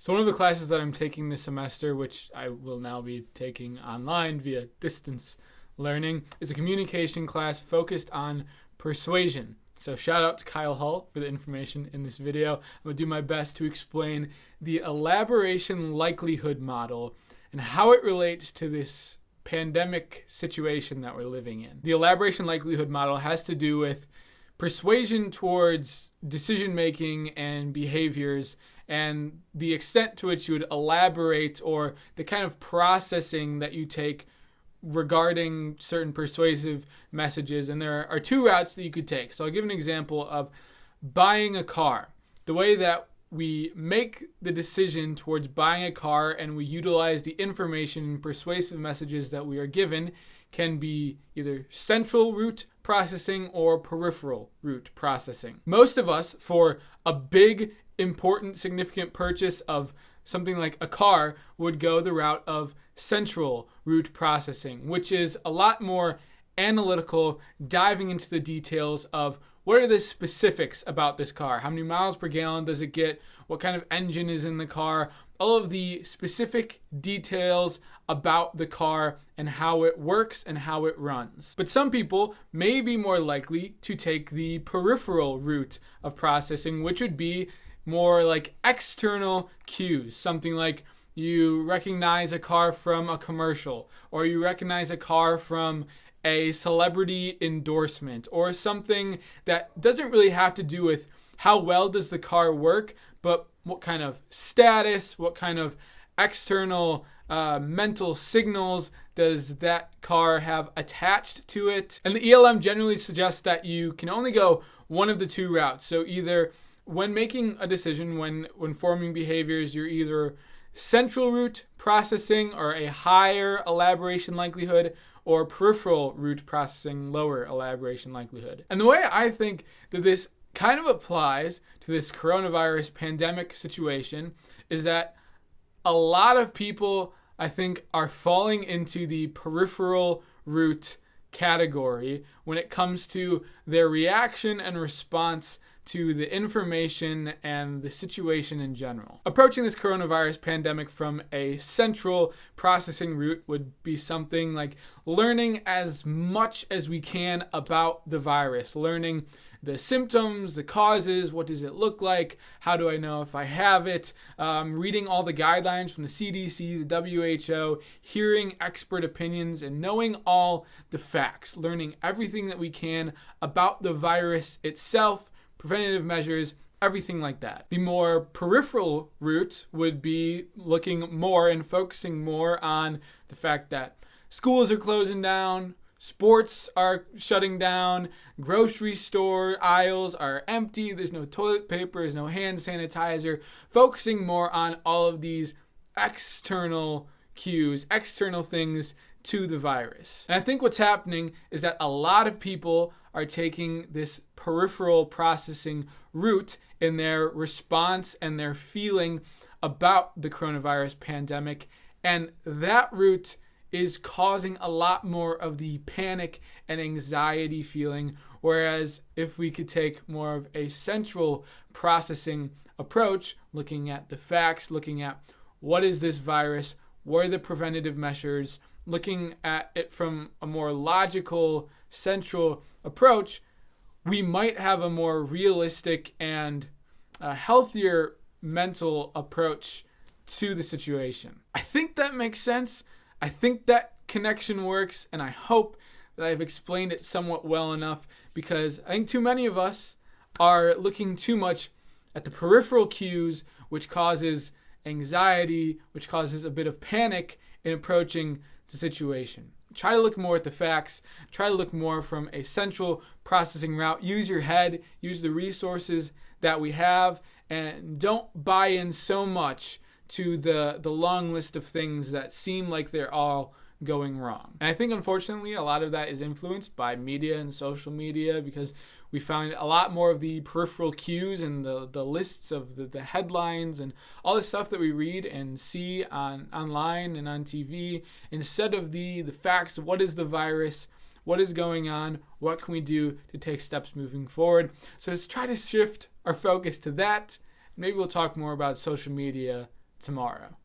So one of the classes that I'm taking this semester, which I will now be taking online via distance learning, is a communication class focused on persuasion. So shout out to Kyle Hull for the information in this video. I'm going to do my best to explain the Elaboration Likelihood Model and how it relates to this pandemic situation that we're living in. The Elaboration Likelihood Model has to do with persuasion towards decision making and behaviors, and the extent to which you would elaborate, or the kind of processing that you take regarding certain persuasive messages. And there are two routes that you could take. So I'll give an example of buying a car. The way that we make the decision towards buying a car and we utilize the information and persuasive messages that we are given can be either central route processing or peripheral route processing. Most of us, for a big, important, significant purchase of something like a car, would go the route of central route processing, which is a lot more analytical, diving into the details of what are the specifics about this car? How many miles per gallon does it get? What kind of engine is in the car? All of the specific details about the car and how it works and how it runs. But some people may be more likely to take the peripheral route of processing, which would be more like external cues. Something like you recognize a car from a commercial, or you recognize a car from a celebrity endorsement, or something that doesn't really have to do with how well does the car work, but what kind of status, what kind of external mental signals does that car have attached to it. And the ELM generally suggests that you can only go one of the two routes. So either when making a decision, when forming behaviors, you're either central route processing, or a higher elaboration likelihood, or peripheral route processing, lower elaboration likelihood. And the way I think that this kind of applies to this coronavirus pandemic situation is that a lot of people, I think, are falling into the peripheral route category when it comes to their reaction and response to the information and the situation in general. Approaching this coronavirus pandemic from a central processing route would be something like learning as much as we can about the virus, learning the symptoms, the causes, what does it look like, how do I know if I have it, reading all the guidelines from the CDC, the WHO, hearing expert opinions, and knowing all the facts, learning everything that we can about the virus itself, preventative measures, everything like that. The more peripheral route would be looking more and focusing more on the fact that schools are closing down, sports are shutting down, grocery store aisles are empty, there's no toilet paper, there's no hand sanitizer, focusing more on all of these external cues, external things to the virus. And I think what's happening is that a lot of people are taking this peripheral processing route in their response and their feeling about the coronavirus pandemic, and that route is causing a lot more of the panic and anxiety feeling, whereas if we could take more of a central processing approach, looking at the facts, looking at what is this virus, what are the preventative measures, looking at it from a more logical, central approach, we might have a more realistic and healthier mental approach to the situation. I think that makes sense. I think that connection works, and I hope that I've explained it somewhat well enough, because I think too many of us are looking too much at the peripheral cues, which causes anxiety, which causes a bit of panic in approaching the situation. Try to look more at the facts. Try to look more from a central processing route. Use your head. Use the resources that we have. And don't buy in so much to the long list of things that seem like they're all going wrong. And I think, unfortunately, a lot of that is influenced by media and social media, because we find a lot more of the peripheral cues and the lists of the headlines and all the stuff that we read and see online and on TV, instead of the facts of what is the virus, what is going on, what can we do to take steps moving forward. So let's try to shift our focus to that. Maybe we'll talk more about social media tomorrow.